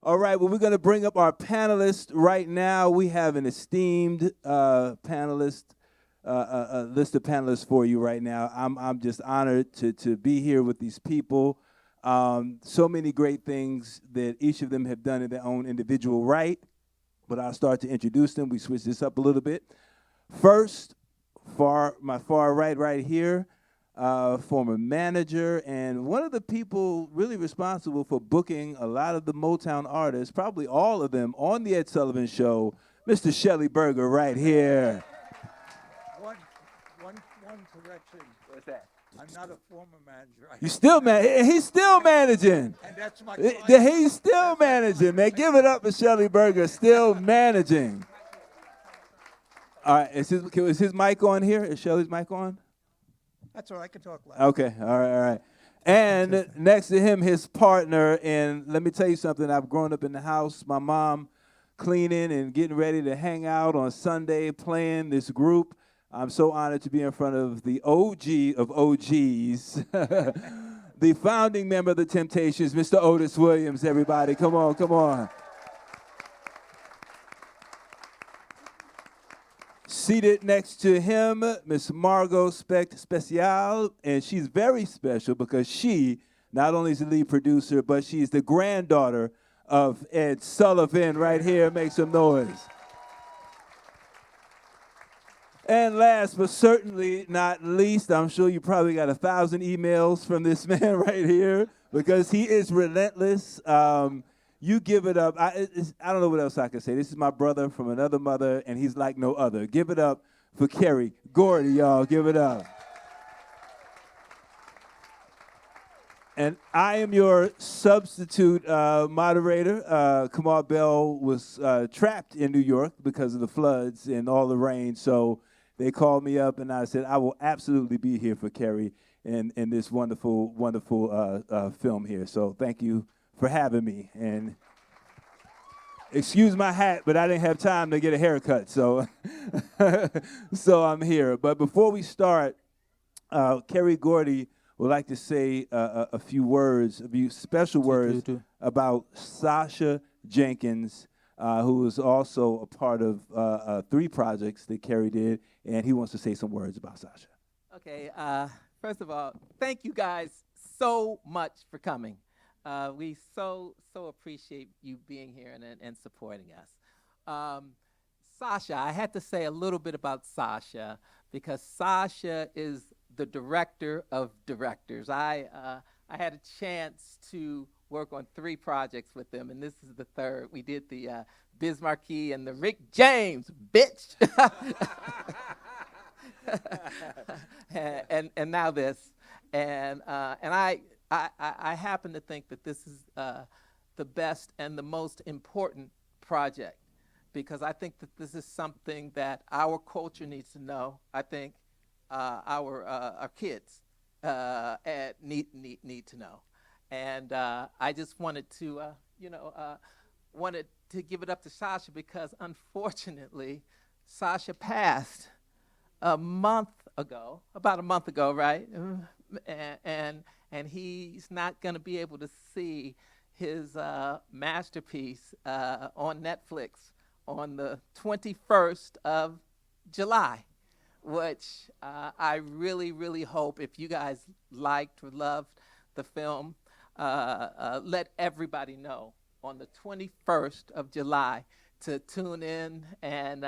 All right, well, we're going to bring up our panelists right now. We have an esteemed panelist, list of panelists for you right now. I'm just honored to be here with these people. So many great things that each of them have done in their own individual right. But I'll start to introduce them. We switch this up a little bit. First, my far right here, former manager and one of the people really responsible for booking a lot of the Motown artists, probably all of them, on the Ed Sullivan Show, Mr. Shelly Berger right here. One correction. What's that? I'm not a former manager. You still he's still managing. And that's my He's still managing, man. Give it up for Shelly Berger, still managing. All right, is his mic on here? Is Shelly's mic on? That's all right, I can talk loud. Okay, all right. And next to him, his partner, and let me tell you something, I've grown up in the house, my mom cleaning and getting ready to hang out on Sunday playing this group. I'm so honored to be in front of the OG of OGs, the founding member of the Temptations, Mr. Otis Williams, everybody. Come on. Seated next to him, Miss Margo Precht Speciale, and she's very special because she not only is the lead producer, but she's the granddaughter of Ed Sullivan right here. Make some noise. And last but certainly not least, I'm sure you probably got 1,000 emails from this man right here because he is relentless. You give it up. I don't know what else I can say. This is my brother from another mother, and he's like no other. Give it up for Kerry Gordy, y'all. Give it up. And I am your substitute moderator. Kamau Bell was trapped in New York because of the floods and all the rain, so they called me up, and I said, I will absolutely be here for Kerry in this wonderful, wonderful film here. So thank you for having me. And excuse my hat, but I didn't have time to get a haircut, so so I'm here. But before we start, Kerry Gordy would like to say a few words, special words about Sacha Jenkins, who is also a part of 3 projects that Kerry did, and he wants to say some words about Sasha. Okay, first of all, thank you guys so much for coming. We so appreciate you being here and supporting us. Sasha, I had to say a little bit about Sasha because Sasha is the director of directors. I had a chance to work on 3 projects with them, and this is the 3rd. We did the Biz Markie and the Rick James, bitch. and now this. And I happen to think that this is the best and the most important project because I think that this is something that our culture needs to know. I think our kids need to know. And I just wanted to, wanted to give it up to Sasha because unfortunately, Sasha passed about a month ago, right? And he's not going to be able to see his masterpiece on Netflix on the 21st of July, which I really, really hope if you guys liked or loved the film, let everybody know on the 21st of July to tune in and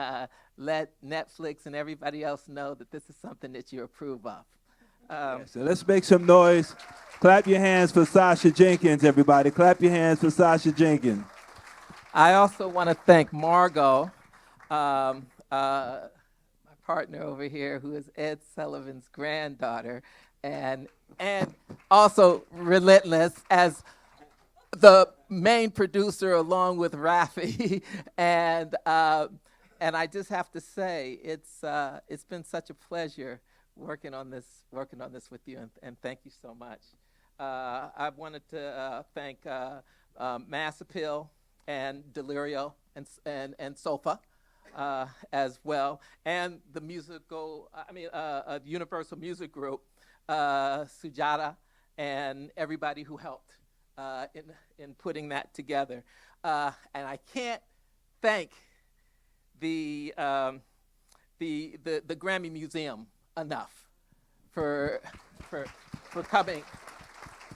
let Netflix and everybody else know that this is something that you approve of. So let's make some noise. Clap your hands for Sacha Jenkins, everybody. Clap your hands for Sacha Jenkins. I also want to thank Margo, my partner over here, who is Ed Sullivan's granddaughter, and also relentless as the main producer along with Rafi. And I just have to say it's been such a pleasure working on this with you, and thank you so much. I wanted to thank Mass Appeal and Delirio and Sofa as well, and the Universal Music Group, Sujata, and everybody who helped in putting that together. And I can't thank the GRAMMY Museum enough for coming,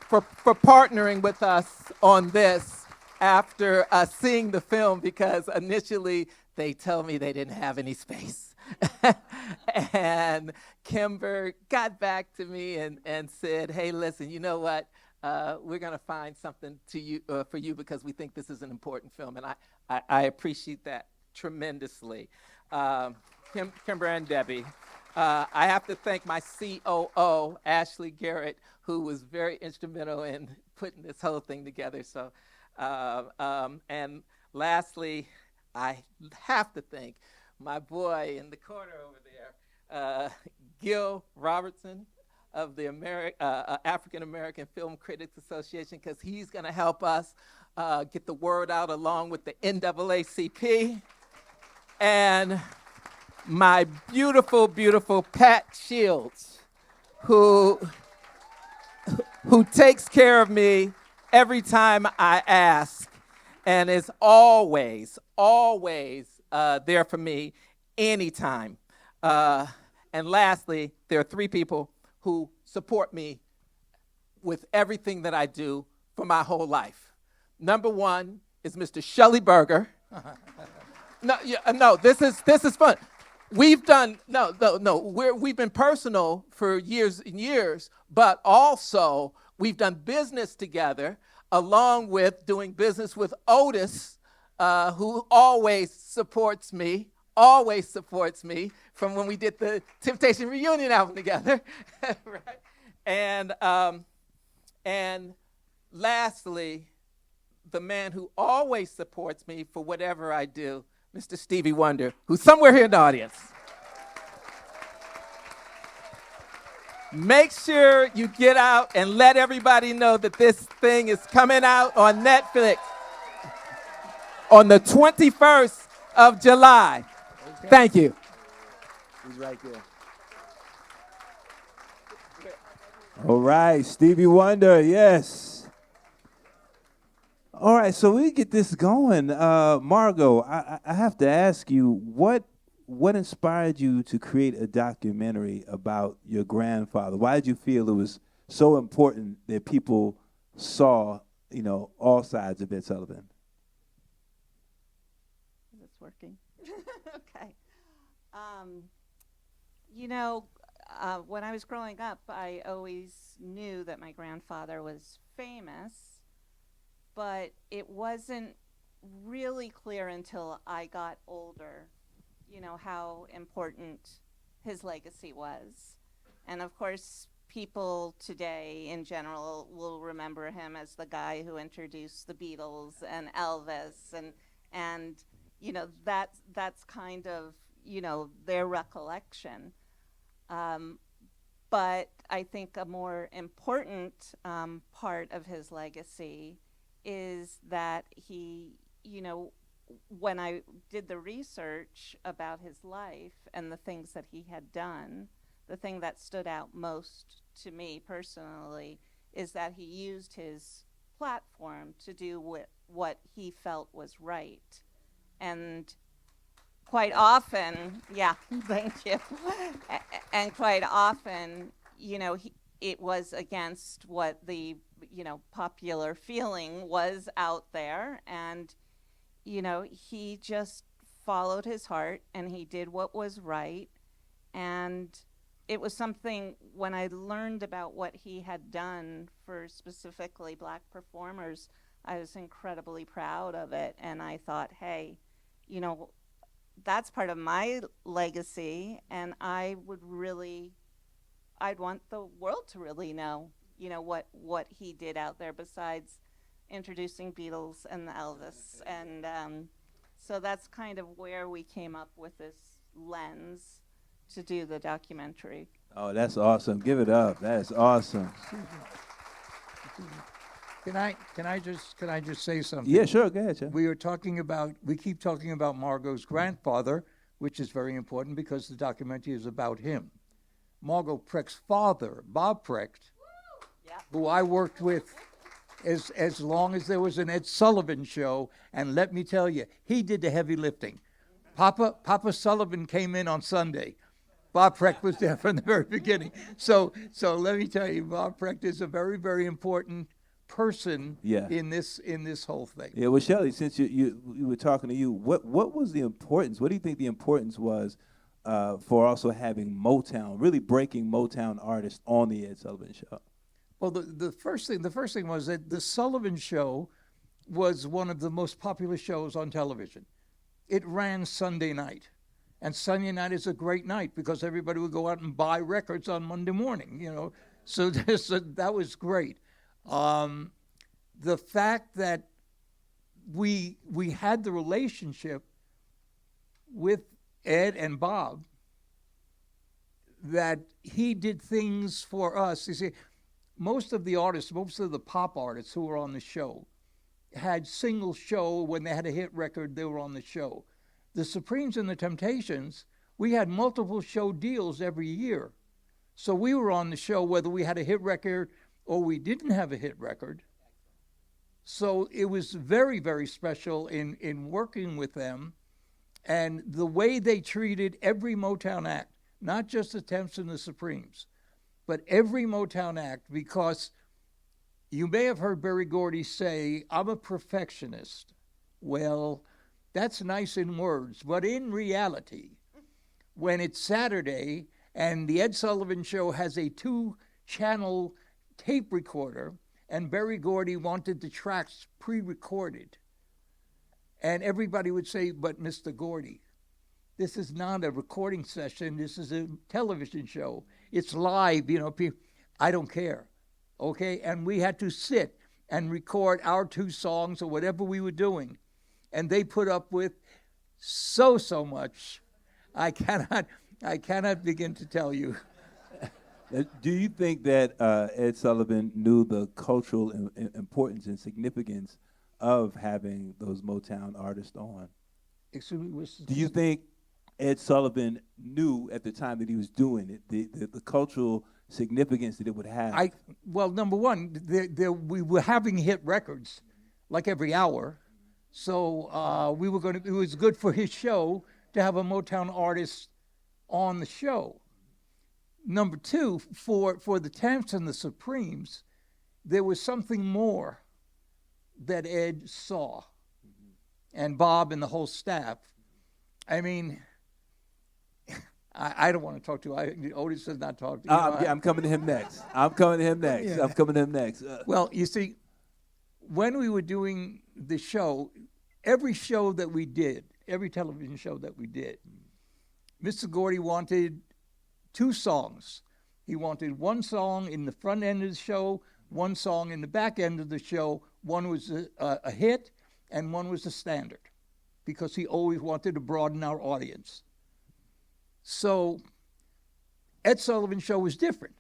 for partnering with us on this after seeing the film, because initially they told me they didn't have any space. And Kimber got back to me and said, hey, listen, you know what? We're going to find something for you because we think this is an important film. And I appreciate that tremendously. Kimber and Debbie. I have to thank my COO, Ashley Garrett, who was very instrumental in putting this whole thing together. So, and lastly, I have to thank my boy in the corner over there, Gil Robertson of the African American Film Critics Association, because he's going to help us get the word out along with the NAACP. And my beautiful, beautiful Pat Shields, who takes care of me every time I ask and is always there for me anytime. And lastly, there are three people who support me with everything that I do for my whole life. Number one is Mr. Shelly Berger. No, this is fun. We've done, we've been personal for years and years, but also we've done business together, along with doing business with Otis, who always supports me from when we did the Temptation Reunion album together, right? And lastly, the man who always supports me for whatever I do, Mr. Stevie Wonder, who's somewhere here in the audience. Make sure you get out and let everybody know that this thing is coming out on Netflix on the 21st of July. Okay. Thank you. He's right there. All right, Stevie Wonder, yes. All right, so we get this going. Margo, I have to ask you, what inspired you to create a documentary about your grandfather? Why did you feel it was so important that people saw, all sides of Ed Sullivan? Is this working? Okay. When I was growing up, I always knew that my grandfather was famous, but it wasn't really clear until I got older, how important his legacy was. And of course, people today in general will remember him as the guy who introduced the Beatles and Elvis, and that's kind of, their recollection. But I think a more important part of his legacy is that he, when I did the research about his life and the things that he had done, the thing that stood out most to me personally is that he used his platform to do what he felt was right. And quite often, thank you. And quite often, it was against what the, popular feeling was out there. And, he just followed his heart and he did what was right. And it was something, when I learned about what he had done for specifically Black performers, I was incredibly proud of it. And I thought, hey, that's part of my legacy, and I'd want the world to really know, what he did out there besides introducing Beatles and the Elvis. And so that's kind of where we came up with this lens to do the documentary. Oh, that's awesome. Give it up. That is awesome. Can I just say something? Yeah, sure. Go ahead, Chad. We keep talking about Margo's grandfather, which is very important because the documentary is about him. Margo Precht's father, Bob Precht, who I worked with as long as there was an Ed Sullivan show. And let me tell you, he did the heavy lifting. Papa Sullivan came in on Sunday. Bob Precht was there from the very beginning. So let me tell you, Bob Precht is a very, very important person in this whole thing. Yeah, well, Shelly, since you were talking to you, what was the importance? What do you think the importance was for also having Motown, really breaking Motown artists on the Ed Sullivan Show? Well, the first thing was that the Sullivan Show was one of the most popular shows on television. It ran Sunday night. And Sunday night is a great night because everybody would go out and buy records on Monday morning, you know. So that was great. The fact that we had the relationship with Ed and Bob, that he did things for us. You see, most of the pop artists who were on the show had single show. When they had a hit record, they were on the show. The Supremes and the Temptations, we had multiple show deals every year. So we were on the show whether we had a hit record or we didn't have a hit record. So it was very, very special in working with them, and the way they treated every Motown act, not just the Temps and the Supremes, but every Motown act, because you may have heard Berry Gordy say, "I'm a perfectionist." Well, that's nice in words, but in reality, when it's Saturday and the Ed Sullivan Show has a 2-channel tape recorder, and Berry Gordy wanted the tracks pre-recorded, and everybody would say, "But Mr. Gordy, this is not a recording session, this is a television show. It's live, you know, I don't care." Okay? And we had to sit and record our 2 songs or whatever we were doing. And they put up with so much. I cannot begin to tell you. Do you think that Ed Sullivan knew the cultural importance and significance of having those Motown artists on? Excuse me, do you think Ed Sullivan knew at the time that he was doing it the cultural significance that it would have? Well, number one, we were having hit records like every hour. So it was good for his show to have a Motown artist on the show. Number two, for the Temps and the Supremes, there was something more that Ed saw, and Bob and the whole staff. I mean, I don't want to talk to you. Otis does not talk to you. I'm coming to him next. Yeah. Well, you see, when we were doing the show, every show that we did, every television show that we did, Mr. Gordy wanted 2 songs. He wanted 1 song in the front end of the show, 1 song in the back end of the show. One was a hit, and one was a standard, because he always wanted to broaden our audience. So Ed Sullivan Show was different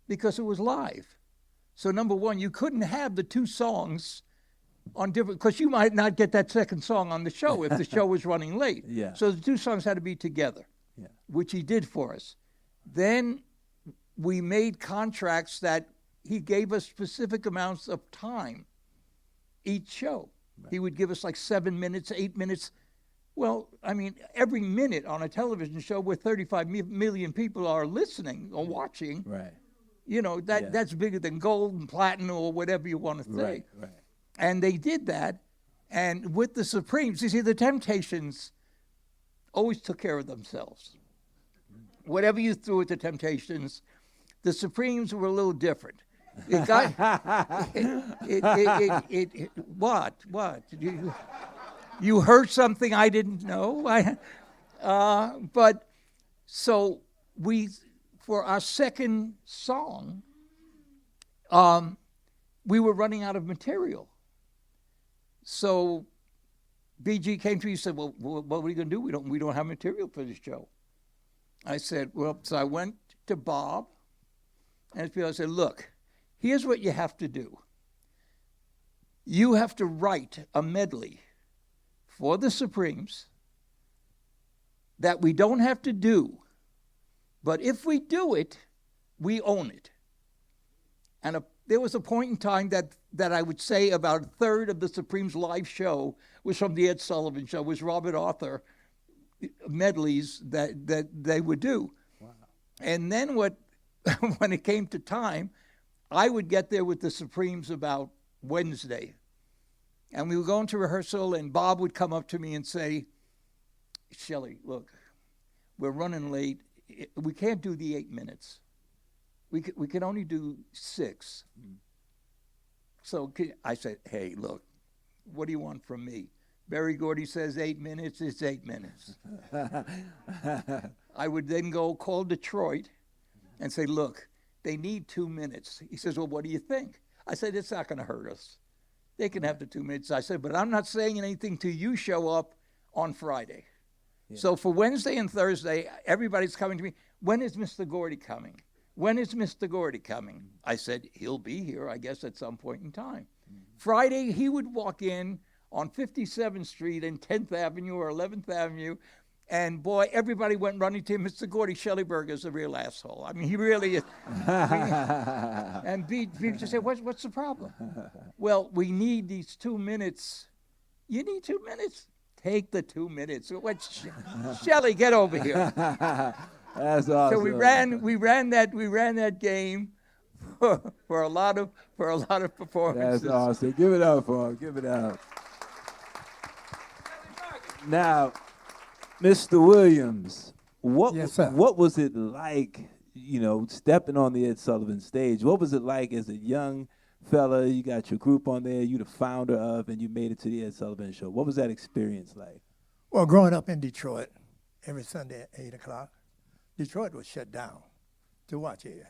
because it was live. So number one, you couldn't have the 2 songs on different, because you might not get that second song on the show if the show was running late. Yeah. So the 2 songs had to be together, which he did for us. Then we made contracts that he gave us specific amounts of time each show. Right. He would give us like 7 minutes, 8 minutes. Well, I mean, every minute on a television show where 35 million people are listening or watching, right? You know, that's bigger than gold and platinum or whatever you want to say. Right. And they did that. And with the Supremes, you see, the Temptations always took care of themselves. Whatever you threw at the Temptations, the Supremes were a little different. It got what? You heard something I didn't know. But so we, for our second song, we were running out of material. So BG came to me and said, "Well, what are we going to do? We don't have material for this show." I said, "Well," so I went to Bob, and I said, "Look, here's what you have to do. You have to write a medley for the Supremes that we don't have to do, but if we do it, we own it. And there was a point in time that I would say about a third of the Supremes live show was from the Ed Sullivan Show, was Robert Arthur medleys that they would do. Wow. And then when it came to time, I would get there with the Supremes about Wednesday. And we would go into rehearsal, and Bob would come up to me and say, Shelly, look, we're running late. We can't do the 8 minutes. We can only do 6. So I said, hey, look, what do you want from me? Kerry Gordy says 8 minutes, it's 8 minutes. I would then go call Detroit and say, look, they need 2 minutes. He says, well, what do you think? I said, it's not going to hurt us. They can have the 2 minutes. I said, but I'm not saying anything till you show up on Friday. Yeah. So for Wednesday and Thursday, everybody's coming to me. When is Mr. Gordy coming? When is Mr. Gordy coming? I said, he'll be here, I guess, at some point in time. Friday, he would walk in on 57th Street and 10th Avenue or 11th Avenue, and boy, everybody went running to him. Mr. Gordy, Shelly Berger is a real asshole. I mean, he really is. And people just say, what's the problem? Well, we need these 2 minutes. You need 2 minutes? Take the 2 minutes. Shelly, get over here. That's awesome. So we ran that game for a lot of performances. That's awesome. Give it up for him. Give it up. Now, Mr. Williams, what was it like, stepping on the Ed Sullivan stage? What was it like as a young fella? You got your group on there, you the founder of, and you made it to the Ed Sullivan Show. What was that experience like? Well, growing up in Detroit, every Sunday at 8 o'clock, Detroit was shut down to watch Ed.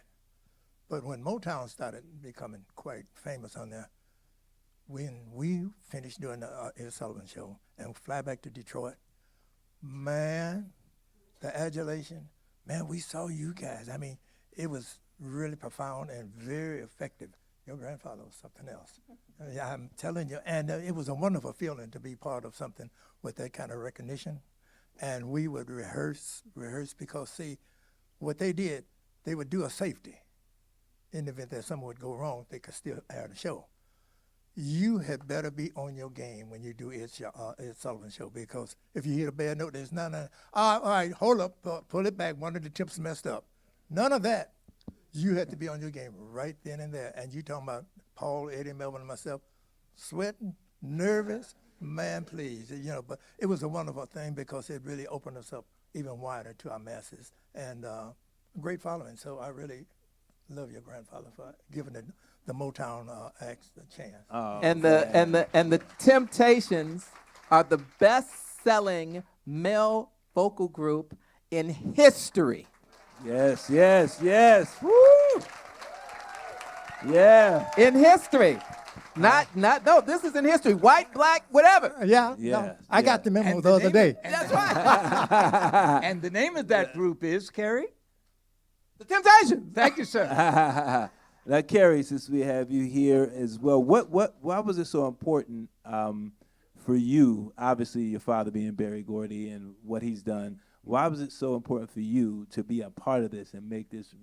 But when Motown started becoming quite famous on there, when we finished doing the Ed Sullivan Show and fly back to Detroit, man, the adulation, man, we saw you guys. I mean, it was really profound and very effective. Your grandfather was something else. I'm telling you, and it was a wonderful feeling to be part of something with that kind of recognition. And we would rehearse, because, see, what they did, they would do a safety. In the event that something would go wrong, they could still air the show. You had better be on your game when you do Ed Sullivan Show, because if you hit a bad note, there's none of, all right, hold up, pull it back, one of the tips messed up. None of that. You had to be on your game right then and there. And you talking about Paul, Eddie, Melvin, and myself, sweating, nervous, man, please. But it was a wonderful thing because it really opened us up even wider to our masses, and great following. So I really love your grandfather for giving the Motown acts a chance. Oh, and the Temptations are the best-selling male vocal group in history. Yes. Woo! Yeah. In history. No, this is in history. White, black, whatever. I got the memo the other day. That's right. And the name of that group is, Kerry? The Temptations. Thank you, sir. Now, Kerry, since we have you here as well, why was it so important for you, obviously your father being Kerry Gordy and what he's done, why was it so important for you to be a part of this and make this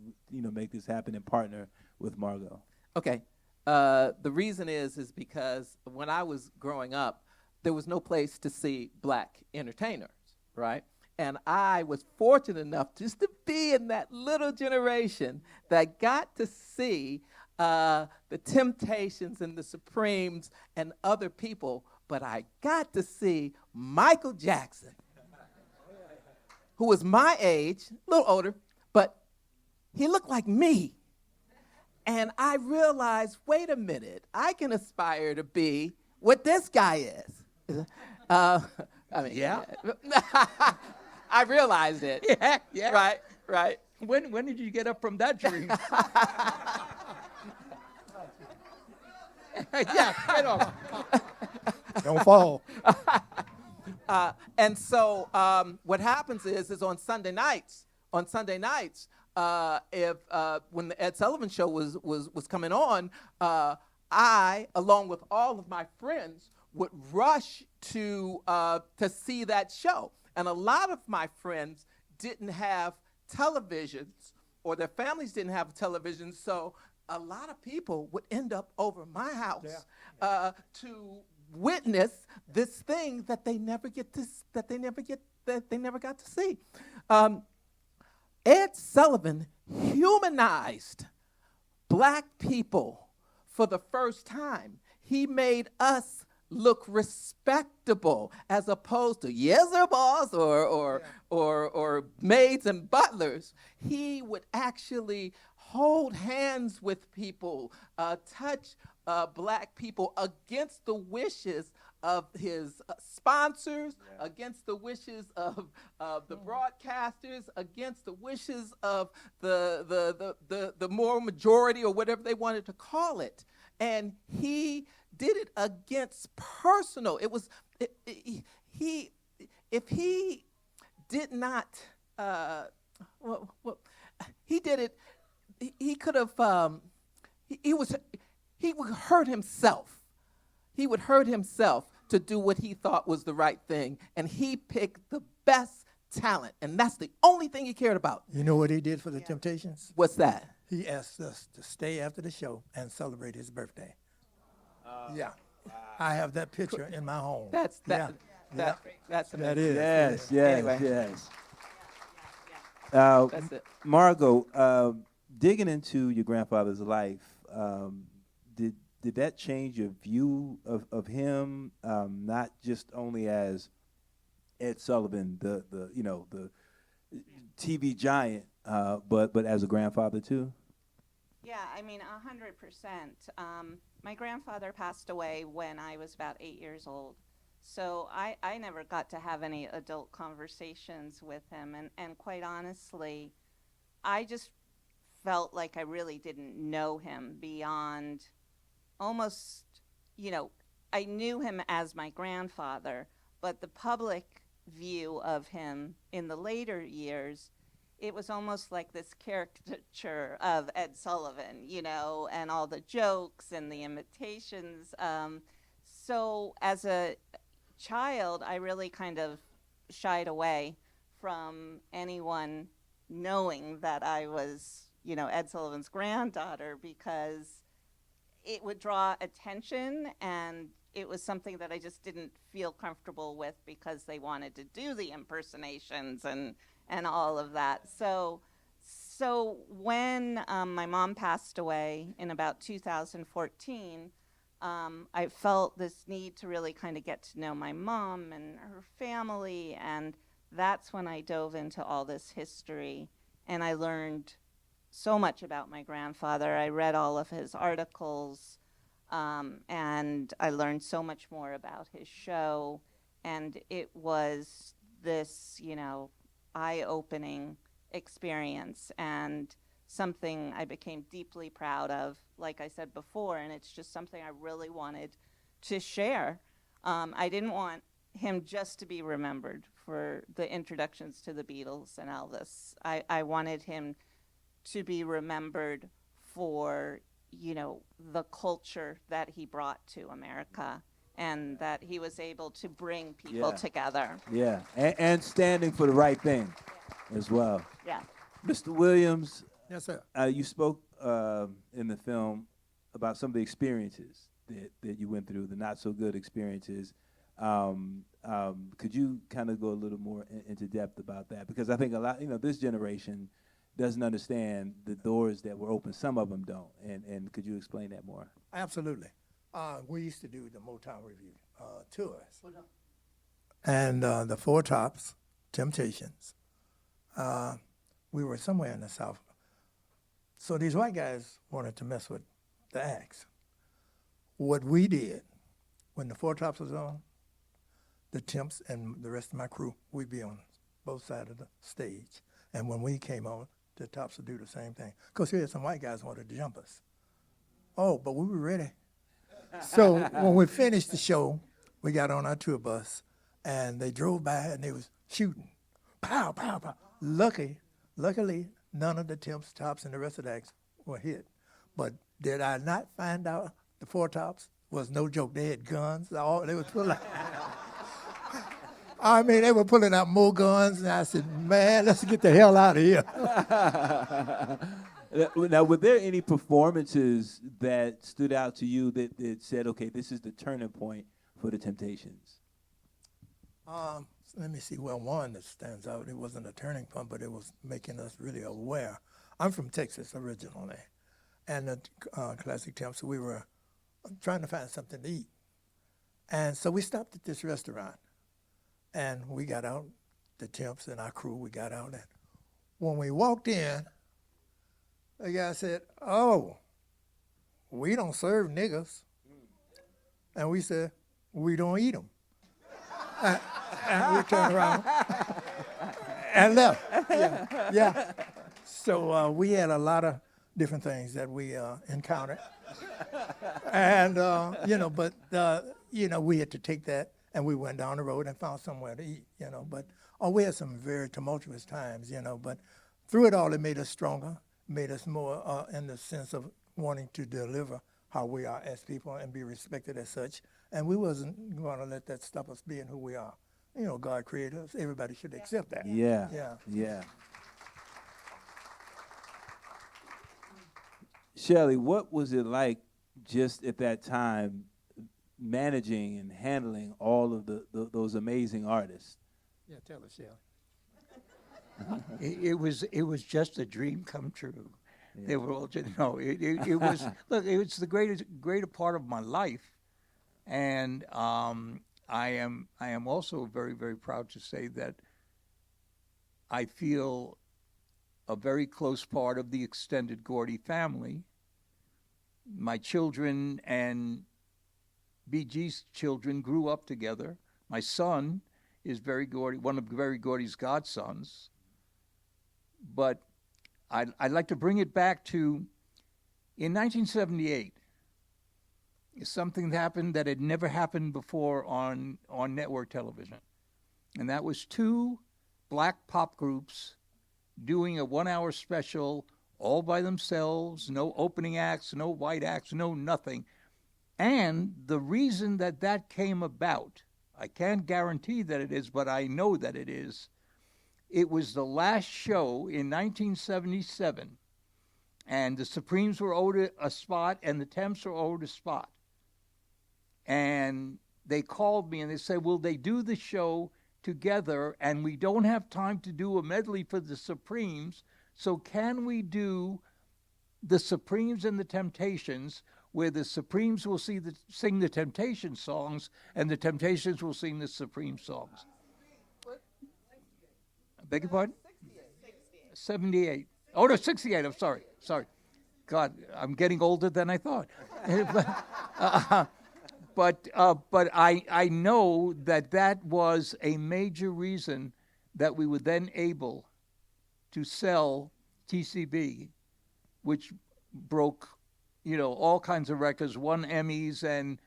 happen and partner with Margo? Okay. The reason is because when I was growing up, there was no place to see black entertainers, right? And I was fortunate enough just to be in that little generation that got to see the Temptations and the Supremes and other people, but I got to see Michael Jackson, who was my age, a little older, but he looked like me. And I realized, wait a minute, I can aspire to be what this guy is. Yeah. I realized it. Yeah. Right. When did you get up from that dream? Yeah, get off. Don't fall. And so what happens is on Sunday nights, if when the Ed Sullivan Show was coming on, I, along with all of my friends, would rush to see that show. And a lot of my friends didn't have televisions, or their families didn't have televisions, so a lot of people would end up over my house to witness this thing that they never got to see. Ed Sullivan humanized black people for the first time. He made us look respectable as opposed to yes sir boss or maids and butlers. He would actually hold hands with people, touch black people against the wishes of his sponsors, against the wishes of the broadcasters, against the wishes of the moral majority or whatever they wanted to call it. And he did it against personal. It was if he did not he did it. He could have. He would hurt himself. He would hurt himself to do what he thought was the right thing, and he picked the best talent, and that's the only thing he cared about. You know what he did for the Temptations? What's that? He asked us to stay after the show and celebrate his birthday. Yeah. I have that picture in my home. That's amazing. That is. Yes, Anyway. yes. That's it. Margo, digging into your grandfather's life, did that change your view of him, not just only as Ed Sullivan, the TV giant, but as a grandfather too? Yeah, I mean, 100%. My grandfather passed away when I was about 8 years old. So I never got to have any adult conversations with him. And quite honestly, I just felt like I really didn't know him beyond almost, I knew him as my grandfather, but the public view of him in the later years, it was almost like this caricature of Ed Sullivan, and all the jokes and the imitations. So as a child, I really kind of shied away from anyone knowing that I was, Ed Sullivan's granddaughter, because it would draw attention, and it was something that I just didn't feel comfortable with because they wanted to do the impersonations and all of that. So when my mom passed away in about 2014, I felt this need to really kind of get to know my mom and her family, and that's when I dove into all this history, and I learned so much about my grandfather. I read all of his articles, and I learned so much more about his show, and it was this, eye-opening experience and something I became deeply proud of, like I said before, and it's just something I really wanted to share. I didn't want him just to be remembered for the introductions to the Beatles and Elvis. I wanted him to be remembered for, the culture that he brought to America and that he was able to bring people together. Yeah, and standing for the right thing as well. Yeah. Mr. Williams, Yes, sir. you spoke in the film about some of the experiences that you went through, the not so good experiences. Could you kind of go a little more into depth about that? Because I think a lot, this generation doesn't understand the doors that were open. Some of them don't. And could you explain that more? Absolutely. We used to do the Motown Review tours. And the Four Tops, Temptations, we were somewhere in the South. So these white guys wanted to mess with the acts. What we did, when the Four Tops was on, the Temps and the rest of my crew, we'd be on both sides of the stage. And when we came on, the Tops would do the same thing. Because here some white guys wanted to jump us. Oh, but we were ready. So when we finished the show, we got on our tour bus, and they drove by, and they was shooting. Pow, pow, pow. Luckily, none of the Temps, Tops, and the rest of the acts were hit. But did I not find out the Four Tops was no joke? They had guns. They was pulling out. They were pulling out more guns, and I said, man, let's get the hell out of here. Now, were there any performances that stood out to you that said, okay, this is the turning point for the Temptations? Let me see. Well, one that stands out, it wasn't a turning point, but it was making us really aware. I'm from Texas originally, and the Classic Temps, we were trying to find something to eat. And so we stopped at this restaurant, and we got out, the Temps and our crew, we got out. And when we walked in, the guy said, "Oh, we don't serve niggas." And we said, "We don't eat them." And we turned around and left. Yeah. So we had a lot of different things that we encountered. And, but, we had to take that, and we went down the road and found somewhere to eat, But we had some very tumultuous times, But through it all, it made us stronger, made us more in the sense of wanting to deliver how we are as people and be respected as such. And we wasn't going to let that stop us being who we are. God created us. Everybody should accept that. Yeah. Shelly, what was it like just at that time managing and handling all of those amazing artists? Yeah, tell us, Shelly. It was just a dream come true. Yeah. They were all just, it was, look, it was the greater part of my life. And I am also very, very proud to say that I feel a very close part of the extended Gordy family. My children and BG's children grew up together. My son is one of Berry Gordy's godsons. But I'd like to bring it back to, in 1978, something happened that had never happened before on network television. And that was two black pop groups doing a 1-hour special all by themselves, no opening acts, no white acts, no nothing. And the reason that came about, I can't guarantee that it is, but I know that it is, it was the last show in 1977, and the Supremes were owed a spot, and the Temps were owed a spot. And they called me and they said, will they do the show together? And we don't have time to do a medley for the Supremes, so can we do the Supremes and the Temptations, where the Supremes will sing the Temptation songs and the Temptations will sing the Supreme songs? I beg your pardon? 78. Oh, no, 68. I'm sorry. God, I'm getting older than I thought. But I know that was a major reason that we were then able to sell TCB, which broke, all kinds of records, won Emmys, and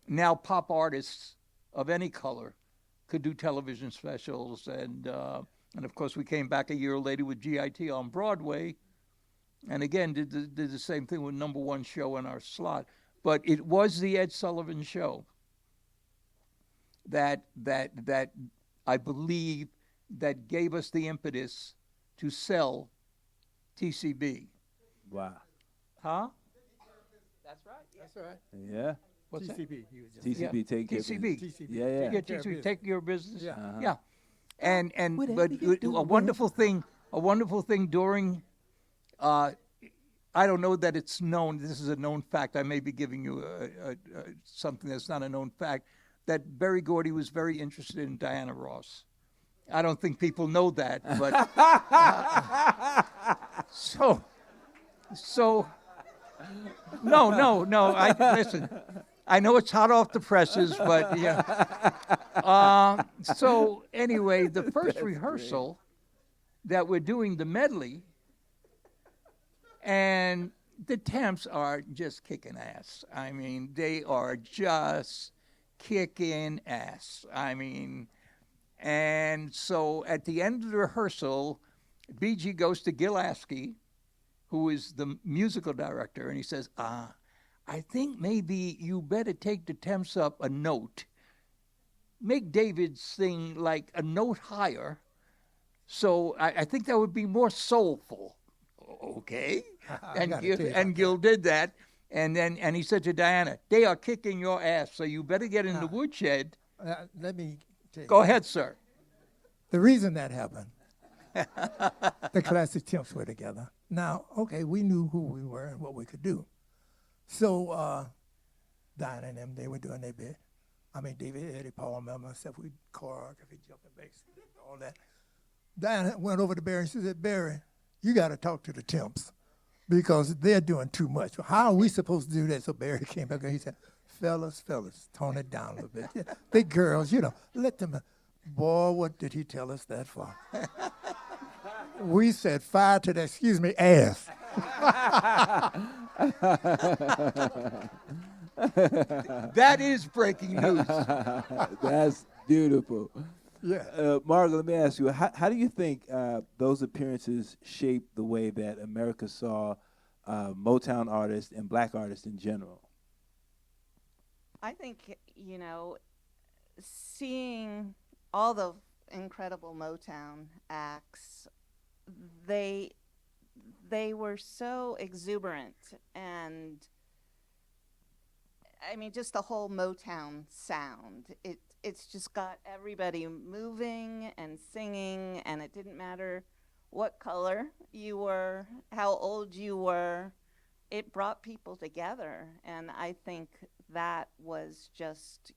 now pop artists of any color could do television specials. And of course, we came back a year later with GIT on Broadway, and again did the same thing with number one show in our slot. But it was the Ed Sullivan show that I believe that gave us the impetus to sell TCB. Wow. Huh? That's right. That's right. Yeah. What's TCB. TCB, take care of TCB. business. TCB. Yeah. TCB, take your business. Yeah. Uh-huh. Yeah. And Whatever but you a do, wonderful thing during I don't know that it's known. This is a known fact. I may be giving you something that's not a known fact. That Berry Gordy was very interested in Diana Ross. I don't think people know that, but so no. Listen. I know it's hot off the presses, but yeah. So anyway, the first rehearsal that we're doing the medley. And the Temps are just kicking ass. I mean, they are just kicking ass. I mean, and so at the end of the rehearsal, BG goes to Gil Askey, who is the musical director, and he says, I think maybe you better take the Temps up a note. Make David sing like a note higher. So I think that would be more soulful. Okay. I and gotta Gil, tell you and about Gil did that. And he said to Diana, "They are kicking your ass, so you better get in the woodshed." Let me tell you. Go ahead, sir. The reason that happened, the classic Temps were together. Now, okay, we knew who we were and what we could do. So Diana and them, they were doing their bit. I mean, David, Eddie, Paul, myself, we choreography, jumping bass, all that. Diana went over to Barry and she said, "Barry, you got to talk to the Temps because they're doing too much. How are we supposed to do that?" So Barry came back and he said, fellas, tone it down a little bit. Yeah, big girls, let them. Boy, what did he tell us that for? We said, fire to the, ass. That is breaking news. That's beautiful. Yeah. Margo, let me ask you, how do you think those appearances shaped the way that America saw Motown artists and black artists in general? I think, seeing all the incredible Motown acts, they were so exuberant, and I mean, just the whole Motown sound. It's just got everybody moving and singing, and it didn't matter what color you were, how old you were. It brought people together, and I think that was just,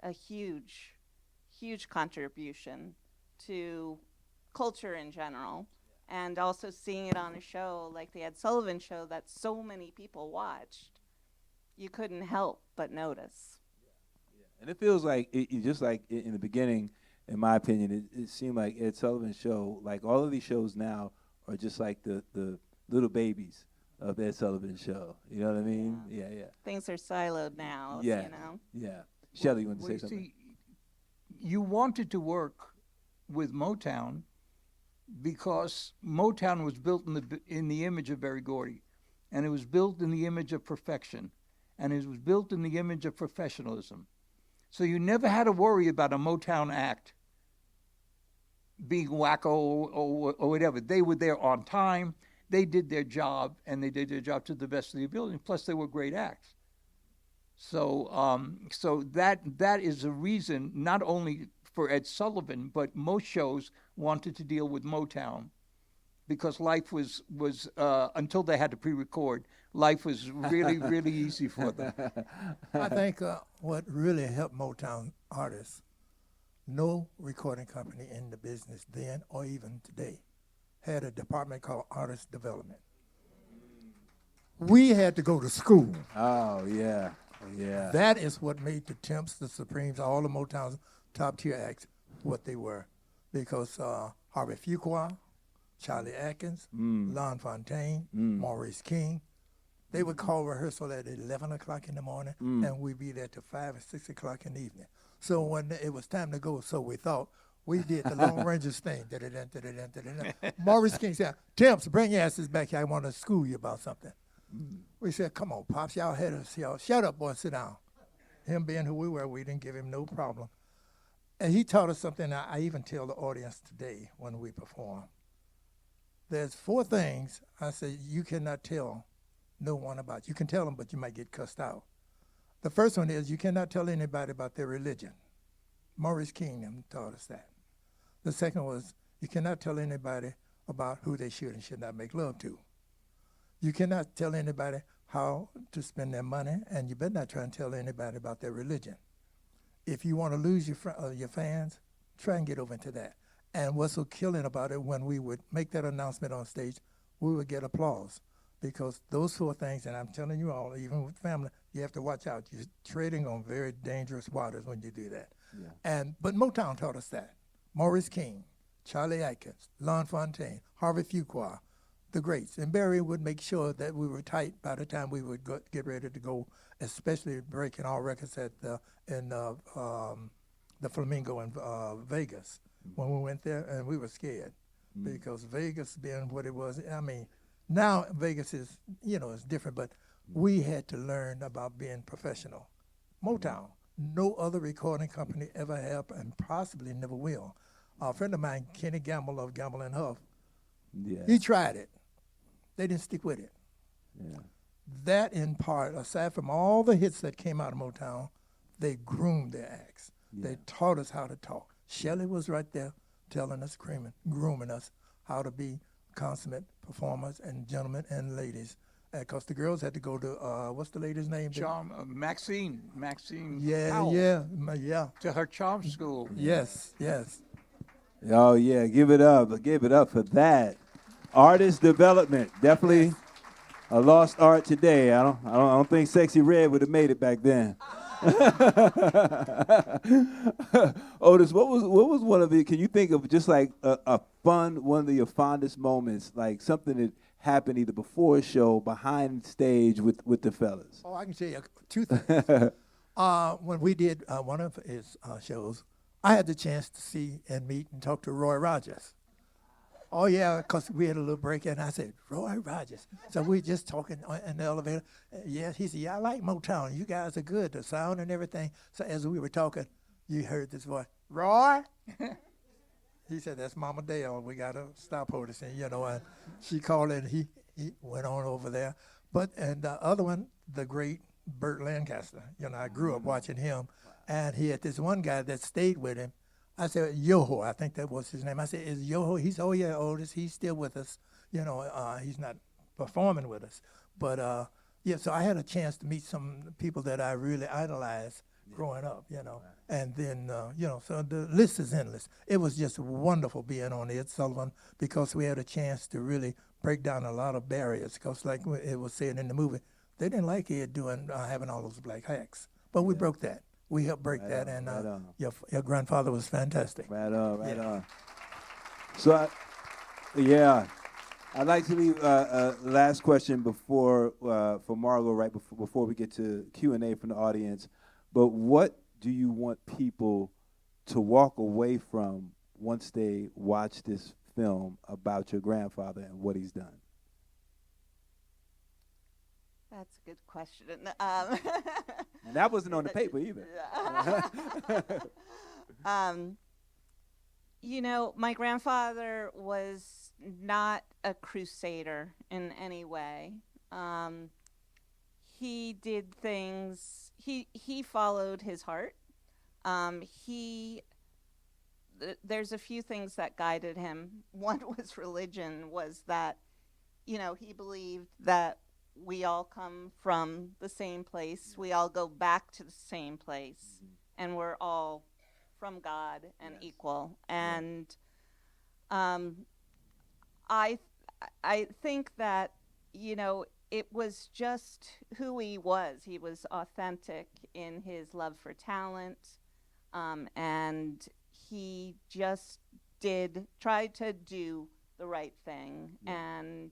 a huge, huge contribution to culture in general, and also seeing it on a show like the Ed Sullivan Show that so many people watched. You couldn't help but notice. And it feels like, just like in the beginning, in my opinion, it seemed like Ed Sullivan's show, like all of these shows now, are just like the little babies of Ed Sullivan's show. You know what I mean? Yeah. Things are siloed now, Yeah. Yeah. Shelly, you want to say something? See, you wanted to work with Motown because Motown was built in the image of Berry Gordy, and it was built in the image of perfection, and it was built in the image of professionalism. So you never had to worry about a Motown act being wacko or whatever. They were there on time. They did their job, and they did their job to the best of their ability. Plus, they were great acts. So, so that is a reason not only for Ed Sullivan, but most shows wanted to deal with Motown, because life was until they had to pre-record, life was really, really easy for them. I think what really helped Motown artists, no recording company in the business then or even today had a department called artist development. We had to go to school. Oh, yeah. That is what made the Temps, the Supremes, all the Motown's top tier acts what they were. Because Harvey Fuqua, Charlie Atkins, Lon Fontaine, Maurice King, they would call rehearsal at 11 o'clock in the morning, and we'd be there till 5 or 6 o'clock in the evening. So when it was time to go, so we thought, we did the Lone Rangers thing. Maurice King said, "Temps, bring your asses back here. I want to school you about something." We said, "Come on, Pops, y'all had us. Y'all, shut up, boy, sit down." Him being who we were, we didn't give him no problem. And he taught us something I even tell the audience today when we perform. There's 4 things I say you cannot tell no one about. You can tell them, but you might get cussed out. The first one is you cannot tell anybody about their religion. Maurice King taught us that. The second was you cannot tell anybody about who they should and should not make love to. You cannot tell anybody how to spend their money, and you better not try and tell anybody about their religion. If you want to lose your fans, try and get over into that. And what's so killing about it, when we would make that announcement on stage, we would get applause. Because those 4 things, and I'm telling you all, even with family, you have to watch out. You're treading on very dangerous waters when you do that. Yeah. But Motown taught us that. Maurice King, Charlie Atkins, Lon Fontaine, Harvey Fuqua, the greats. And Barry would make sure that we were tight by the time we would get ready to go, especially breaking our records at in the Flamingo in Vegas. When we went there, and we were scared because Vegas being what it was. I mean, now Vegas is, it's different, but we had to learn about being professional. Motown, no other recording company ever have, and possibly never will. A friend of mine, Kenny Gamble of Gamble and Huff, he tried it. They didn't stick with it. Yeah. That in part, aside from all the hits that came out of Motown, they groomed their acts. Yeah. They taught us how to talk. Shelly was right there telling us, grooming us how to be consummate performers and gentlemen and ladies. Because the girls had to go to, what's the lady's name? Maxine Yeah, Powell, yeah. to her charm school. Yes. Oh yeah, give it up for that. Artist development, definitely a lost art today. I don't think Sexy Red would have made it back then. Otis, what was one of the? Can you think of just like a fun one of your fondest moments, like something that happened either before a show, behind stage with the fellas? Oh, I can tell you two things. When we did one of his shows, I had the chance to see and meet and talk to Roy Rogers. Oh, yeah, because we had a little break, and I said, Roy Rogers. So we just talking in the elevator. Yeah, he said, yeah, I like Motown. You guys are good, the sound and everything. So as we were talking, you heard this voice, Roy? He said, that's Mama Dale. We got to stop her. And she called and he went on over there. And the other one, the great Burt Lancaster. I grew up watching him. And he had this one guy that stayed with him. I said, Yoho, I think that was his name. I said, is Yoho? He's, oh, yeah, Otis. He's still with us. He's not performing with us. But, so I had a chance to meet some people that I really idolized growing up, And then, so the list is endless. It was just wonderful being on Ed Sullivan because we had a chance to really break down a lot of barriers. Because like it was said in the movie, they didn't like Ed having all those black hacks. But we broke that. We helped break that, and your grandfather was fantastic. Right on. So, I'd like to leave last question for Margo, right before we get to Q&A from the audience. But what do you want people to walk away from once they watch this film about your grandfather and what he's done? That's a good question. And that wasn't on the paper either. My grandfather was not a crusader in any way. He did things, he followed his heart. There's a few things that guided him. One was religion, was that, he believed that we all come from the same place. We all go back to the same place. And we're all from God and equal. And I think that, it was just who he was. He was authentic in his love for talent. And he just tried to do the right thing. And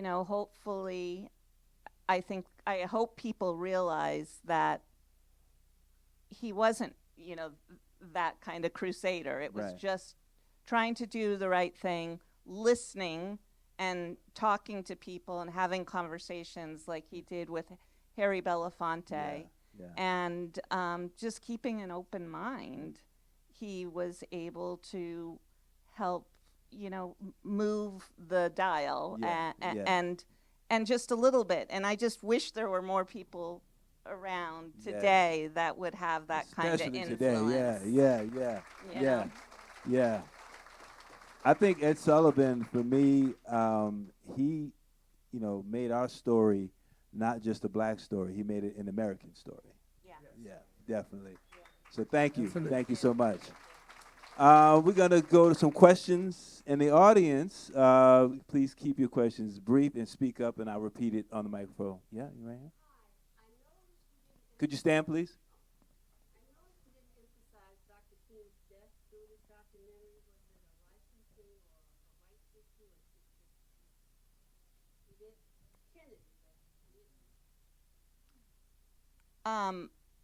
hopefully, I hope people realize that he wasn't, that kind of crusader. It was just trying to do the right thing, listening and talking to people and having conversations like he did with Harry Belafonte, and just keeping an open mind. He was able to help move the dial and just a little bit. And I just wish there were more people around today that would have that kind of influence. Today. Yeah. I think Ed Sullivan, for me, he, made our story not just a black story. He made it an American story. Yeah, definitely. So thank you. Thank you so much. We're going to go to some questions in the audience. Please keep your questions brief and speak up, and I'll repeat it on the microphone. Yeah, you right here? Could you stand, please?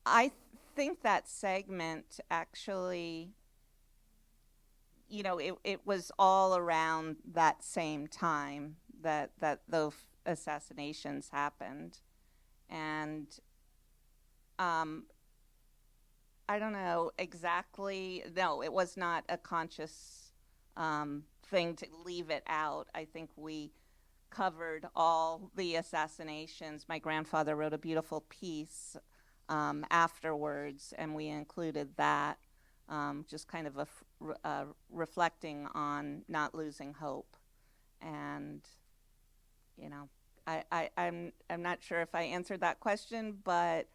I think that segment actually, it was all around that same time that those assassinations happened. And I don't know exactly. No, it was not a conscious thing to leave it out. I think we covered all the assassinations. My grandfather wrote a beautiful piece afterwards, and we included that, just kind of reflecting on not losing hope. And, you know, I'm not sure if I answered that question, but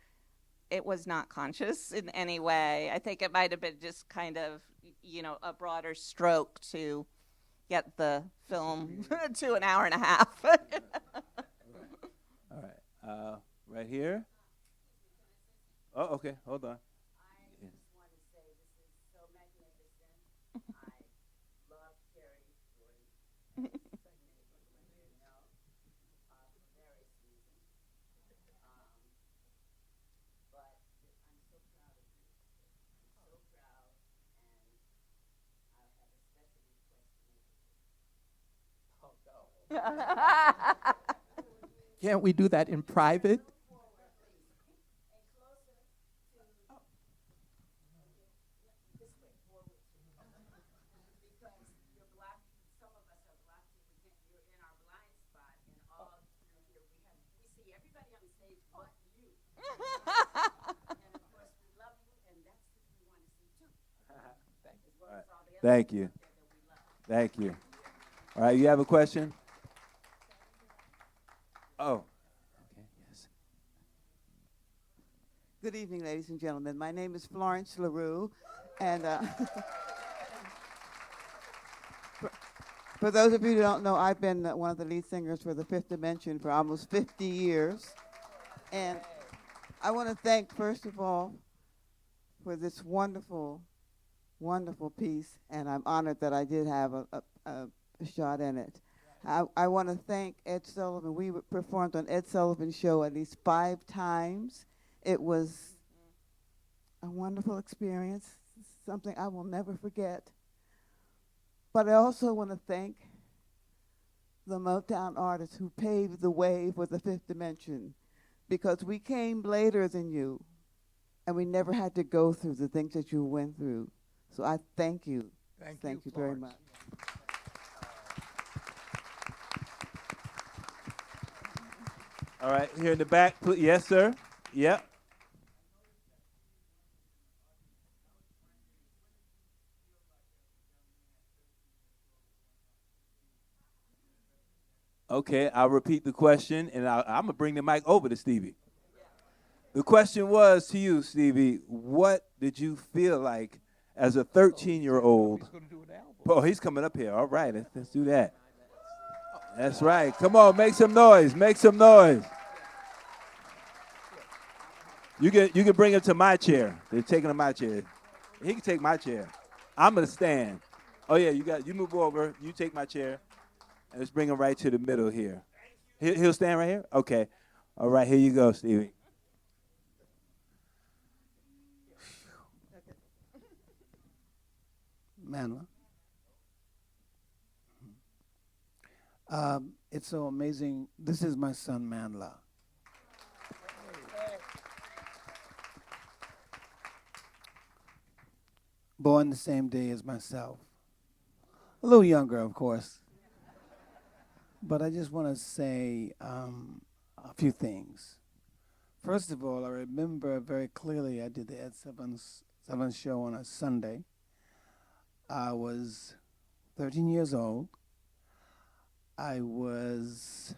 it was not conscious in any way. I think it might have been just kind of, you know, a broader stroke to get the film to an hour and a half. All right. Right here. Oh, okay. Hold on. I just want to say this is so magnificent. I love Kerry Gordy. For various reasons. But I'm so proud of you. I'm so proud, and I have a special request to make. Can't we do that in private? Thank you. Thank you. All right, you have a question? Oh. Okay, yes. Good evening, ladies and gentlemen. My name is Florence LaRue, and for those of you who don't know, I've been one of the lead singers for the Fifth Dimension for almost 50 years. And I want to thank, first of all, for this wonderful, wonderful piece, and I'm honored that I did have a shot in it. I want to thank Ed Sullivan. We performed on Ed Sullivan's show at least 5 times. It was a wonderful experience, something I will never forget. But I also want to thank the Motown artists who paved the way for the Fifth Dimension, because we came later than you, and we never had to go through the things that you went through. So I thank you. Thank you very much. All right, here in the back, please. Yes, sir. Yep. Okay, I'll repeat the question, and I'm going to bring the mic over to Stevie. The question was to you, Stevie, what did you feel like as a 13-year-old? He's going to do an album. Oh, he's coming up here. All right, let's do that. That's right. Come on, make some noise. Make some noise. You can bring him to my chair. They're taking him to my chair. He can take my chair. I'm gonna stand. Oh yeah, you move over. You take my chair, and let's bring him right to the middle here. He'll stand right here. Okay. All right, here you go, Stevie. Manla. It's so amazing. This is my son, Manla. Born the same day as myself. A little younger, of course. But I just want to say a few things. First of all, I remember very clearly I did the Ed Sullivan show on a Sunday. I was 13 years old. I was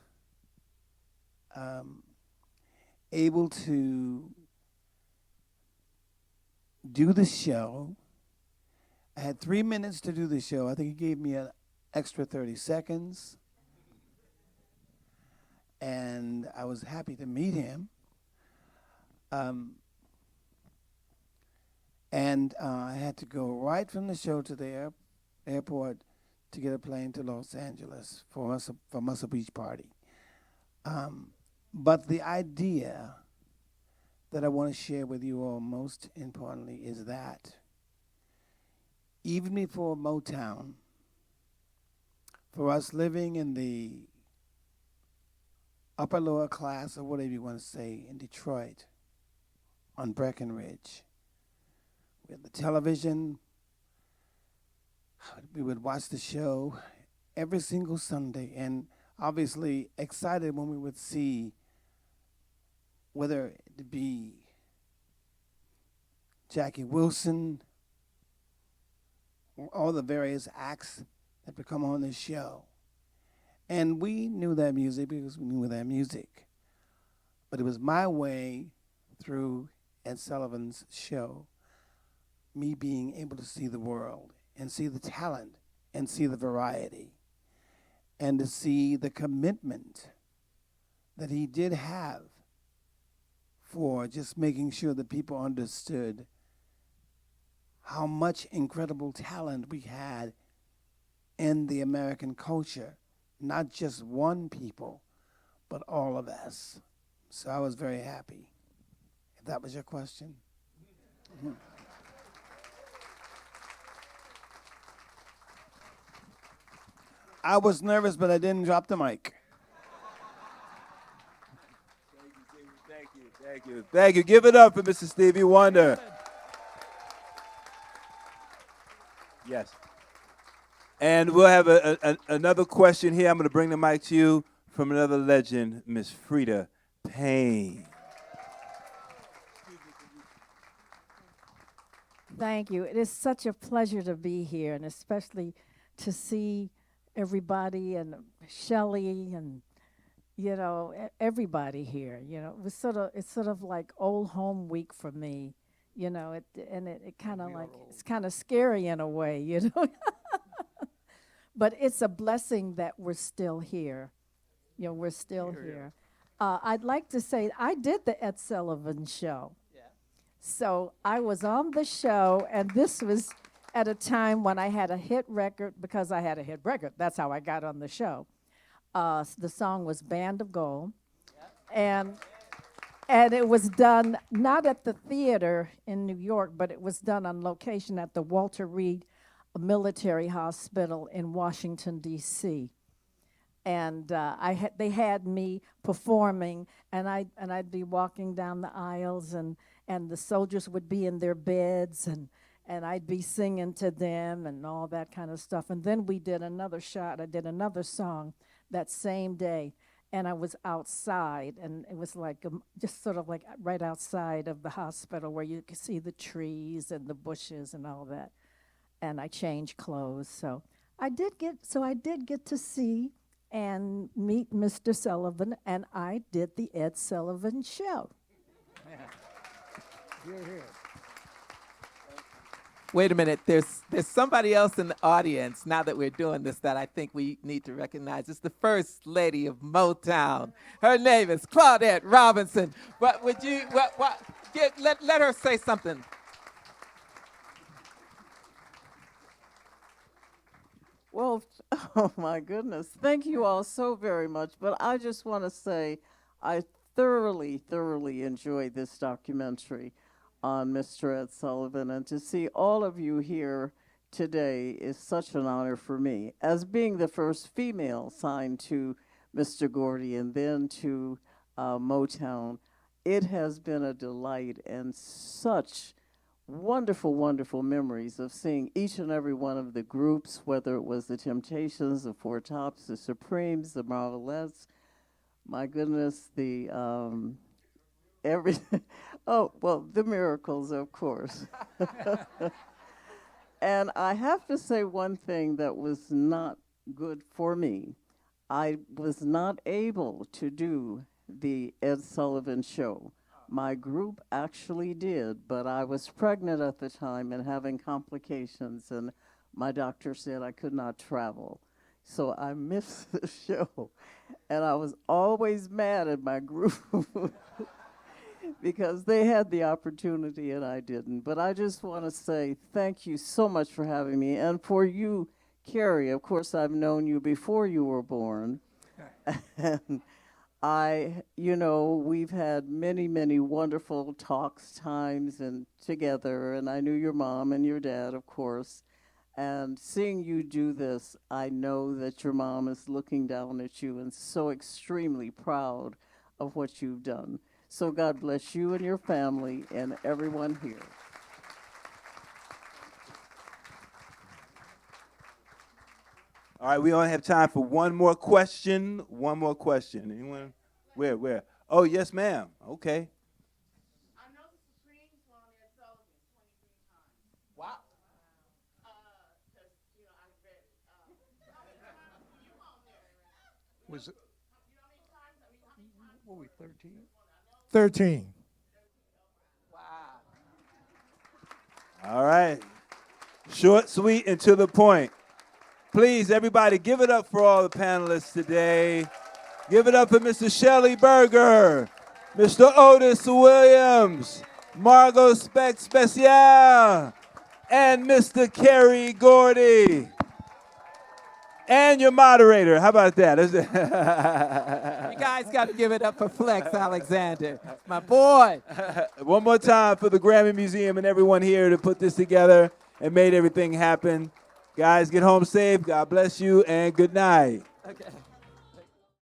able to do the show. I had 3 minutes to do the show. I think he gave me an extra 30 seconds. And I was happy to meet him. And I had to go right from the show to the airport to get a plane to Los Angeles for Muscle Beach party. But the idea that I want to share with you all most importantly is that even before Motown, for us living in the upper lower class, or whatever you want to say, in Detroit, on Breckenridge, we had the television, we would watch the show every single Sunday, and obviously excited when we would see whether it be Jackie Wilson or all the various acts that would come on the show. And we knew that music because we knew that music. But it was my way through Ed Sullivan's show, me being able to see the world and see the talent and see the variety and to see the commitment that he did have for just making sure that people understood how much incredible talent we had in the American culture, not just one people, but all of us. So I was very happy. If that was your question. Mm-hmm. I was nervous, but I didn't drop the mic. Thank you. Thank you. Give it up for Mr. Stevie Wonder. Yes. And we'll have another question here. I'm going to bring the mic to you from another legend, Miss Frida Payne. Thank you. It is such a pleasure to be here, and especially to see everybody and Shelly and everybody here. It's sort of like old home week for me. It kind of like it's kind of scary in a way. But it's a blessing that we're still here. We're still here. I'd like to say I did the Ed Sullivan show. So I was on the show, and this was at a time when I had a hit record, because I had a hit record. That's how I got on the show. The song was Band of Gold. And it was done not at the theater in New York, but it was done on location at the Walter Reed Military Hospital in Washington, D.C. And they had me performing, and I'd be walking down the aisles, and the soldiers would be in their beds, and I'd be singing to them and all that kind of stuff. And then we did another shot. I did another song that same day, and I was outside, and it was like just sort of like right outside of the hospital where you could see the trees and the bushes and all that. And I changed clothes, so I did get to see and meet Mr. Sullivan, and I did the Ed Sullivan show. Here. Wait a minute. There's somebody else in the audience now that we're doing this that I think we need to recognize. It's the first lady of Motown. Her name is Claudette Robinson. What would you? Let her say something. Well, oh my goodness. Thank you all so very much. But I just want to say I thoroughly enjoyed this documentary on Mr. Ed Sullivan. And to see all of you here today is such an honor for me. As being the first female signed to Mr. Gordy and then to Motown, it has been a delight and such wonderful memories of seeing each and every one of the groups, whether it was the Temptations, the Four Tops, the Supremes, the Marvelettes, my goodness, the the Miracles, of course. And I have to say one thing that was not good for me. I was not able to do the Ed Sullivan show. My group actually did, but I was pregnant at the time and having complications, and my doctor said I could not travel. So I missed the show, and I was always mad at my group because they had the opportunity and I didn't. But I just want to say thank you so much for having me, and for you, Kerry. Of course, I've known you before you were born, and we've had many wonderful talks, times, and together, and I knew your mom and your dad, of course. And seeing you do this, I know that your mom is looking down at you and so extremely proud of what you've done. So God bless you and your family and everyone here. All right, we only have time for one more question. One more question. Anyone? Where? Oh, yes, ma'am. Okay. I know the Supremes were on Ed Sullivan 23 times. Wow. Because, you know, I read it. You on there. Was it, You know how many times? I mean, how many times? what were we, 13? 13. Wow. All right. Short, sweet, and to the point. Please, everybody, give it up for all the panelists today. Give it up for Mr. Shelly Berger, Mr. Otis Williams, Margo Precht Speciale, and Mr. Kerry Gordy. And your moderator. How about that? You guys got to give it up for Flex Alexander, my boy. One more time for the Grammy Museum and everyone here to put this together and made everything happen. Guys, get home safe. God bless you, and good night. Okay.